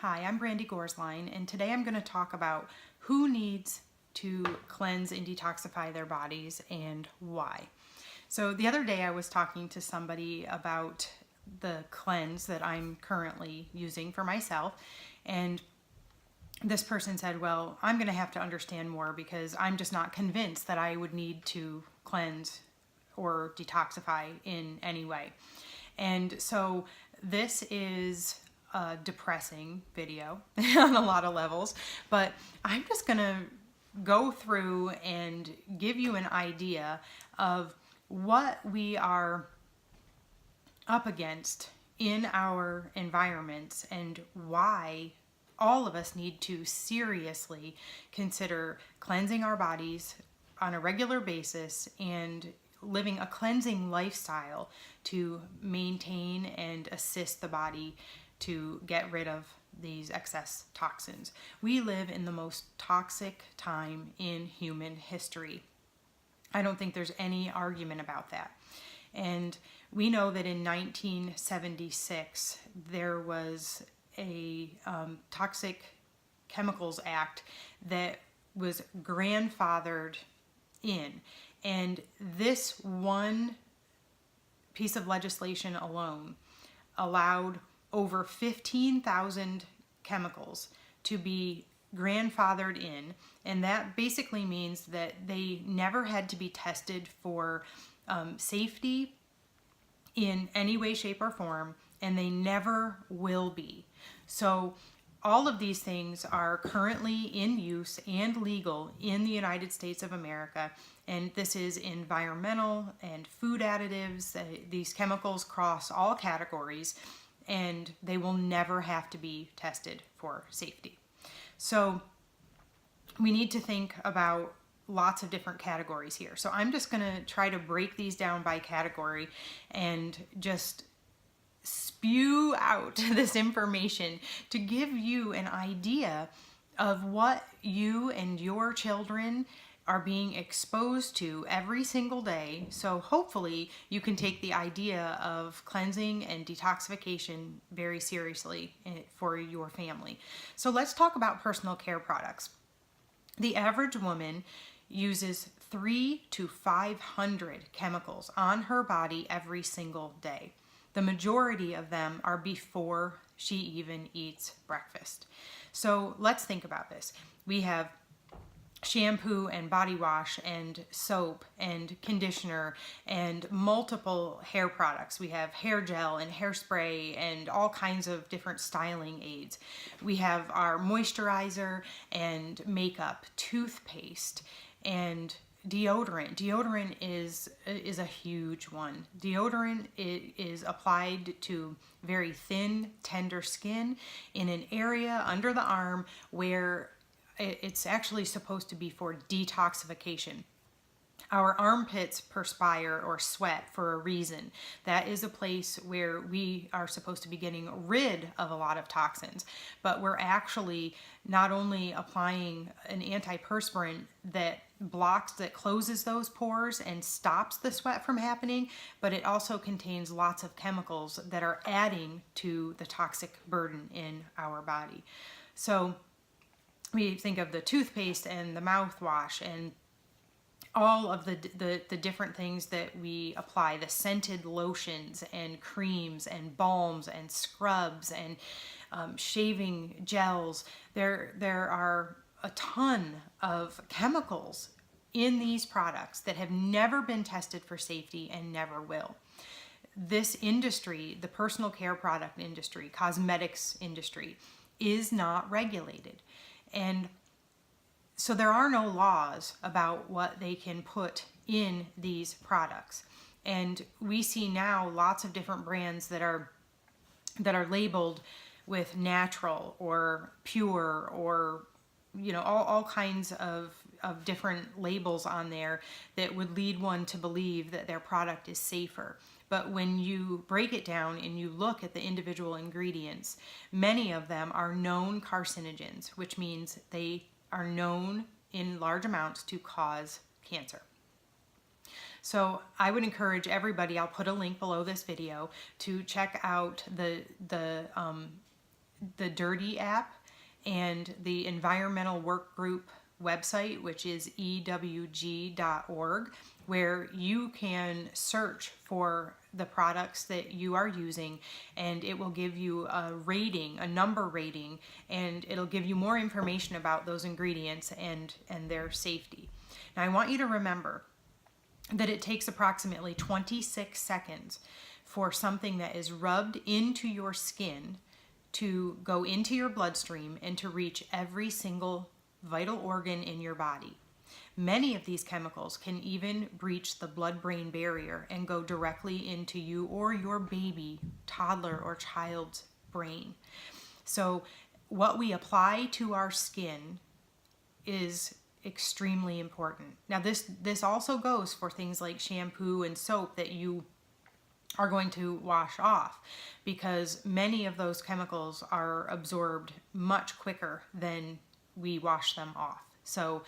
Hi, I'm Brandy Gorsline, and today I'm going to talk about who needs to cleanse and detoxify their bodies and why. So the other day I was talking to somebody about the cleanse that I'm currently using for myself, and this person said, well, I'm going to have to understand more because I'm just not convinced that I would need to cleanse or detoxify in any way. And so this is a depressing video on a lot of levels, but I'm just going to go through and give you an idea of what we are up against in our environments and why all of us need to seriously consider cleansing our bodies on a regular basis and living a cleansing lifestyle to maintain and assist the body to get rid of these excess toxins. We live in the most toxic time in human history. I don't think there's any argument about that. And we know that in 1976, there was a Toxic Chemicals Act that was grandfathered in. And this one piece of legislation alone allowed over 15,000 chemicals to be grandfathered in, and that basically means that they never had to be tested for safety in any way, shape, or form, and they never will be. So all of these things are currently in use and legal in the United States of America, and this is environmental and food additives. These chemicals cross all categories, and they will never have to be tested for safety. So we need to think about lots of different categories here. So I'm just going to try to break these down by category and just spew out this information to give you an idea of what you and your children are being exposed to every single day. So hopefully you can take the idea of cleansing and detoxification very seriously for your family. So let's talk about personal care products. The average woman uses 300 to 500 chemicals on her body every single day. The majority of them are before she even eats breakfast. So let's think about this. We have shampoo and body wash and soap and conditioner and multiple hair products. We have hair gel and hairspray and all kinds of different styling aids. We have our moisturizer and makeup, toothpaste, and deodorant. Deodorant is a huge one. Deodorant is applied to very thin, tender skin in an area under the arm where it's actually supposed to be for detoxification. Our armpits perspire or sweat for a reason. That is a place where we are supposed to be getting rid of a lot of toxins, but we're actually not only applying an antiperspirant that closes those pores and stops the sweat from happening, but it also contains lots of chemicals that are adding to the toxic burden in our body. So we think of the toothpaste and the mouthwash and all of the different things that we apply, the scented lotions and creams and balms and scrubs and shaving gels. There are a ton of chemicals in these products that have never been tested for safety and never will. This industry, the personal care product industry, cosmetics industry, is not regulated. And so there are no laws about what they can put in these products. And we see now lots of different brands that are labeled with natural or pure or all kinds of different labels on there that would lead one to believe that their product is safer. But when you break it down and you look at the individual ingredients, many of them are known carcinogens, which means they are known in large amounts to cause cancer. So I would encourage everybody, I'll put a link below this video, to check out the the Dirty app and the Environmental Work Group website, which is ewg.org, where you can search for the products that you are using, and it will give you a rating, a number rating, and it'll give you more information about those ingredients and their safety. Now, I want you to remember that it takes approximately 26 seconds for something that is rubbed into your skin to go into your bloodstream and to reach every single vital organ in your body. Many of these chemicals can even breach the blood-brain barrier and go directly into you or your baby, toddler, or child's brain. So what we apply to our skin is extremely important. Now this also goes for things like shampoo and soap that you are going to wash off, because many of those chemicals are absorbed much quicker than we wash them off. So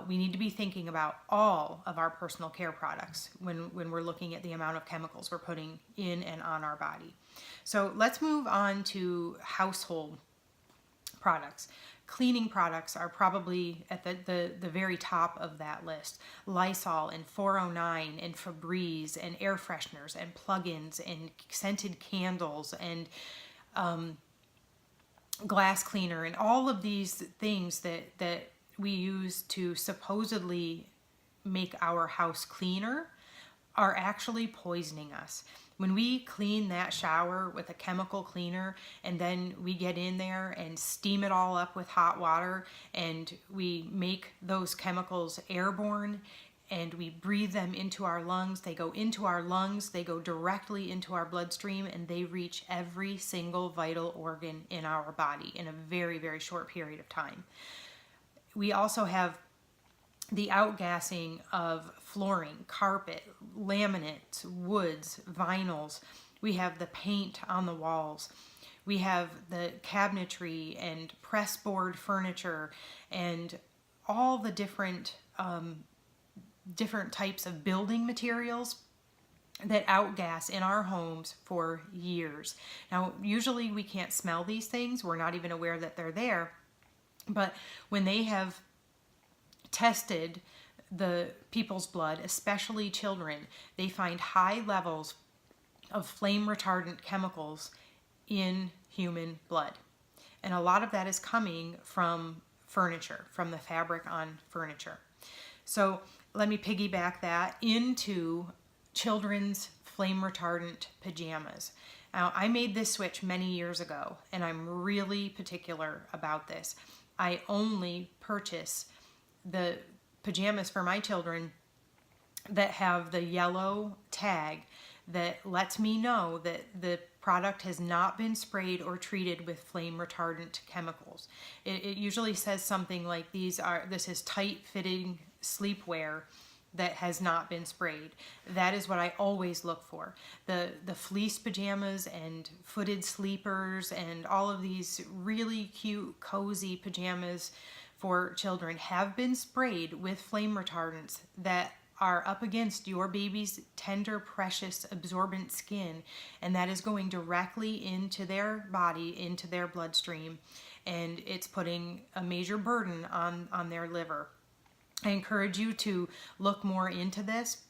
we need to be thinking about all of our personal care products when we're looking at the amount of chemicals we're putting in and on our body. So let's move on to household products. Cleaning products are probably at the very top of that list. Lysol and 409 and Febreze and air fresheners and plug-ins and scented candles and glass cleaner and all of these things that we use to supposedly make our house cleaner are actually poisoning us. When we clean that shower with a chemical cleaner and then we get in there and steam it all up with hot water and we make those chemicals airborne and we breathe them into our lungs, they go into our lungs, they go directly into our bloodstream, and they reach every single vital organ in our body in a very, very short period of time. We also have the outgassing of flooring, carpet, laminates, woods, vinyls. We have the paint on the walls. We have the cabinetry and pressboard furniture and all the different types of building materials that outgas in our homes for years. Now, usually we can't smell these things. We're not even aware that they're there. But when they have tested the people's blood, especially children, they find high levels of flame retardant chemicals in human blood. And a lot of that is coming from furniture, from the fabric on furniture. So let me piggyback that into children's flame retardant pajamas. Now, I made this switch many years ago, and I'm really particular about this. I only purchase the pajamas for my children that have the yellow tag that lets me know that the product has not been sprayed or treated with flame retardant chemicals. It usually says something like this is tight-fitting sleepwear that has not been sprayed. That is what I always look for. The fleece pajamas and footed sleepers and all of these really cute, cozy pajamas for children have been sprayed with flame retardants that are up against your baby's tender, precious, absorbent skin, and that is going directly into their body, into their bloodstream, and it's putting a major burden on their liver. I encourage you to look more into this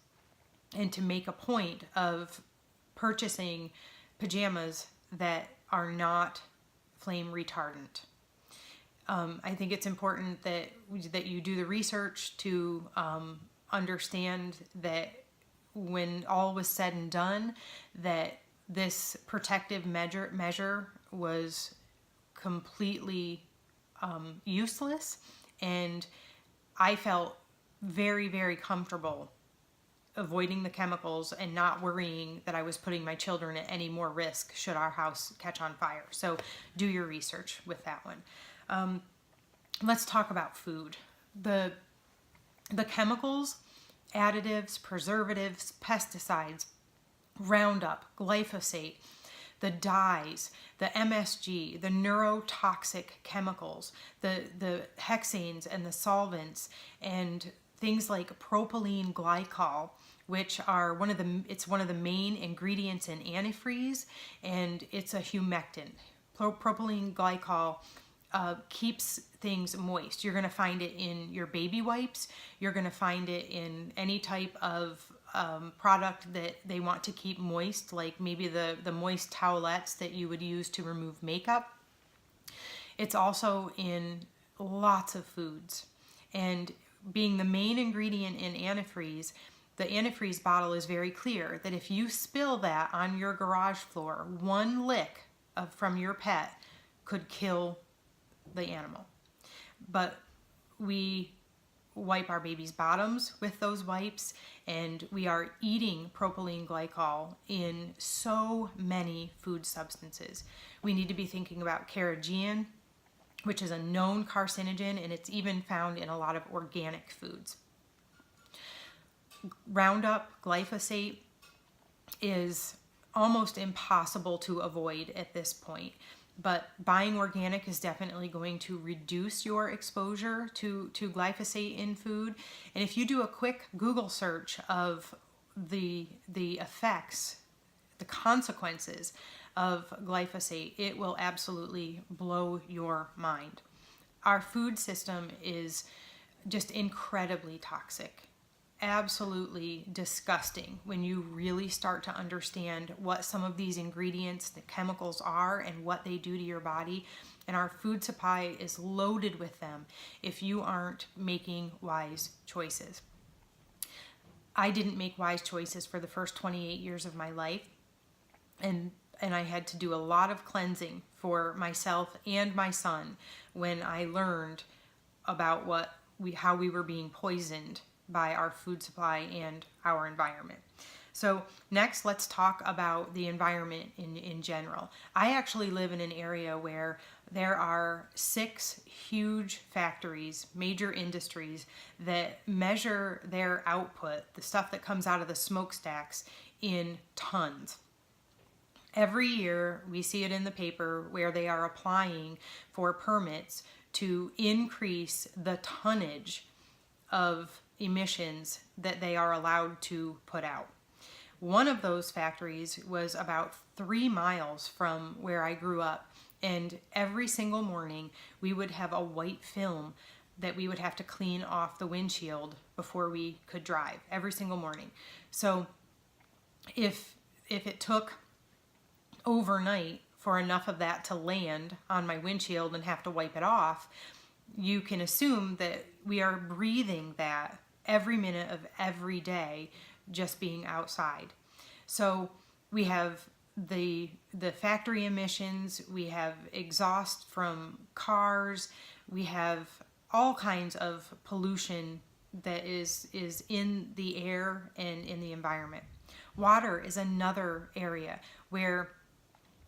and to make a point of purchasing pajamas that are not flame retardant. I think it's important that you do the research to understand that when all was said and done, that this protective measure was completely useless, and I felt very, very comfortable avoiding the chemicals and not worrying that I was putting my children at any more risk should our house catch on fire. So do your research with that one. Let's talk about food. The chemicals, additives, preservatives, pesticides, Roundup, glyphosate, the dyes, the MSG, the neurotoxic chemicals, the hexanes and the solvents, and things like propylene glycol, which are one of the main ingredients in antifreeze, and it's a humectant. propylene glycol keeps things moist. You're going to find it in your baby wipes. You're going to find it in any type of product that they want to keep moist, like maybe the moist towelettes that you would use to remove makeup. It's also in lots of foods. And being the main ingredient in antifreeze, the antifreeze bottle is very clear that if you spill that on your garage floor, one lick from your pet could kill the animal. But we wipe our baby's bottoms with those wipes, and we are eating propylene glycol in so many food substances. We need to be thinking about carrageenan, which is a known carcinogen, and it's even found in a lot of organic foods. Roundup, glyphosate, is almost impossible to avoid at this point. But buying organic is definitely going to reduce your exposure to glyphosate in food. And if you do a quick Google search of the effects, the consequences of glyphosate, it will absolutely blow your mind. Our food system is just incredibly toxic. Absolutely disgusting when you really start to understand what some of these ingredients, the chemicals are, and what they do to your body. And our food supply is loaded with them if you aren't making wise choices. I didn't make wise choices for the first 28 years of my life, and I had to do a lot of cleansing for myself and my son when I learned about how we were being poisoned by our food supply and our environment. So next, let's talk about the environment in general. I actually live in an area where there are 6 huge factories, major industries, that measure their output, the stuff that comes out of the smokestacks, in tons. Every year, we see it in the paper where they are applying for permits to increase the tonnage of emissions that they are allowed to put out. One of those factories was about 3 miles from where I grew up, and every single morning we would have a white film that we would have to clean off the windshield before we could drive, every single morning. So if it took overnight for enough of that to land on my windshield and have to wipe it off, you can assume that we are breathing that every minute of every day just being outside. So we have the factory emissions, we have exhaust from cars, we have all kinds of pollution that is in the air and in the environment. Water is another area where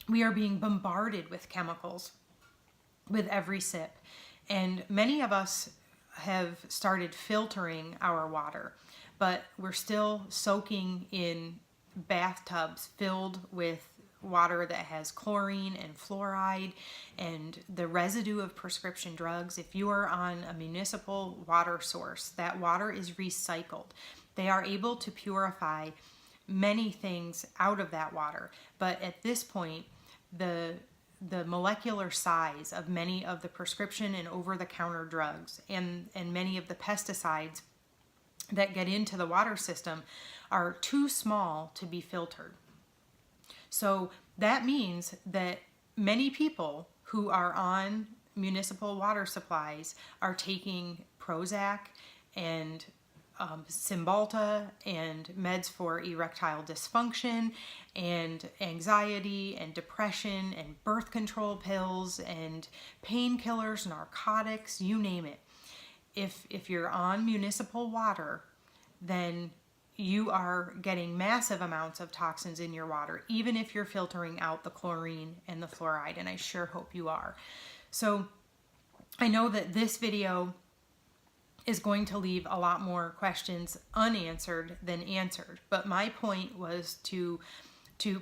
we are being bombarded with chemicals with every sip. And many of us have started filtering our water, but we're still soaking in bathtubs filled with water that has chlorine and fluoride and the residue of prescription drugs. If you are on a municipal water source, that water is recycled. They are able to purify many things out of that water, but at this point, the molecular size of many of the prescription and over-the-counter drugs and many of the pesticides that get into the water system are too small to be filtered. So that means that many people who are on municipal water supplies are taking Prozac and Cymbalta and meds for erectile dysfunction and anxiety and depression and birth control pills and painkillers, narcotics, you name it. If you're on municipal water, then you are getting massive amounts of toxins in your water, even if you're filtering out the chlorine and the fluoride, and I sure hope you are. So I know that this video is going to leave a lot more questions unanswered than answered, but my point was to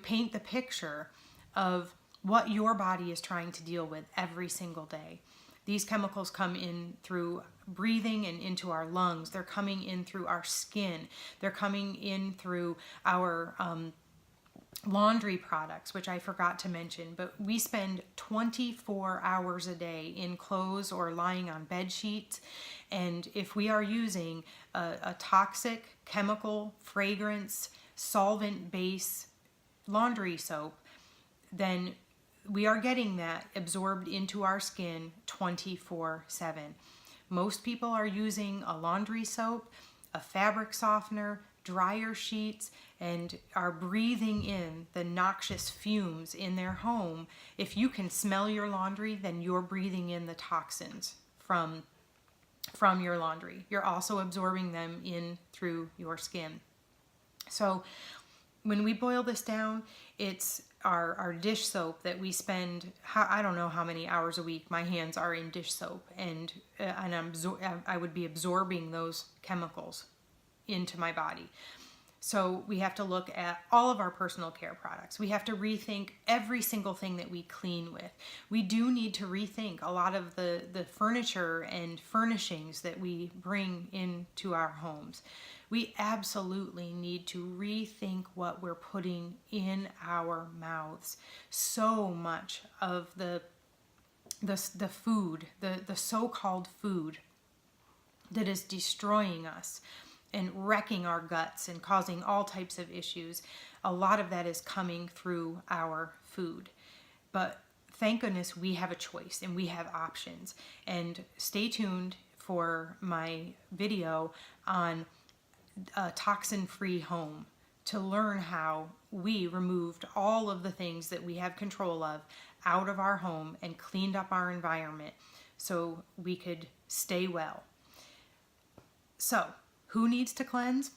paint the picture of what your body is trying to deal with every single day. These chemicals come in through breathing and into our lungs. They're coming in through our skin. They're coming in through our laundry products, which I forgot to mention, but we spend 24 hours a day in clothes or lying on bed sheets. And if we are using a toxic chemical, fragrance, solvent base laundry soap, then we are getting that absorbed into our skin 24/7. Most people are using a laundry soap, a fabric softener, dryer sheets, and are breathing in the noxious fumes in their home. If you can smell your laundry, then you're breathing in the toxins from your laundry. You're also absorbing them in through your skin. So when we boil this down, it's our dish soap that we spend, I don't know how many hours a week my hands are in dish soap, and I would be absorbing those chemicals into my body. So we have to look at all of our personal care products. We have to rethink every single thing that we clean with. We do need to rethink a lot of the furniture and furnishings that we bring into our homes. We absolutely need to rethink what we're putting in our mouths. So much of the food, the so-called food that is destroying us and wrecking our guts and causing all types of issues, a lot of that is coming through our food. But thank goodness we have a choice and we have options. And stay tuned for my video on a toxin-free home to learn how we removed all of the things that we have control of out of our home and cleaned up our environment so we could stay well. So, who needs to cleanse?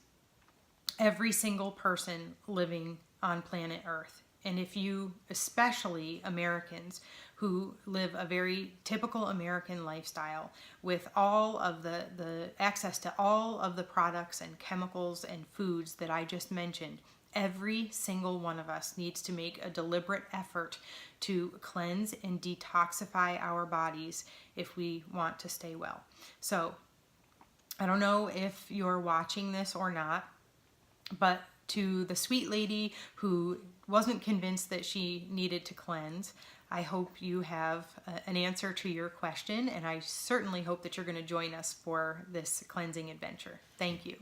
Every single person living on planet Earth. And if you, especially Americans who live a very typical American lifestyle with all of the access to all of the products and chemicals and foods that I just mentioned, every single one of us needs to make a deliberate effort to cleanse and detoxify our bodies if we want to stay well. So, I don't know if you're watching this or not, but to the sweet lady who wasn't convinced that she needed to cleanse, I hope you have an answer to your question, and I certainly hope that you're going to join us for this cleansing adventure. Thank you.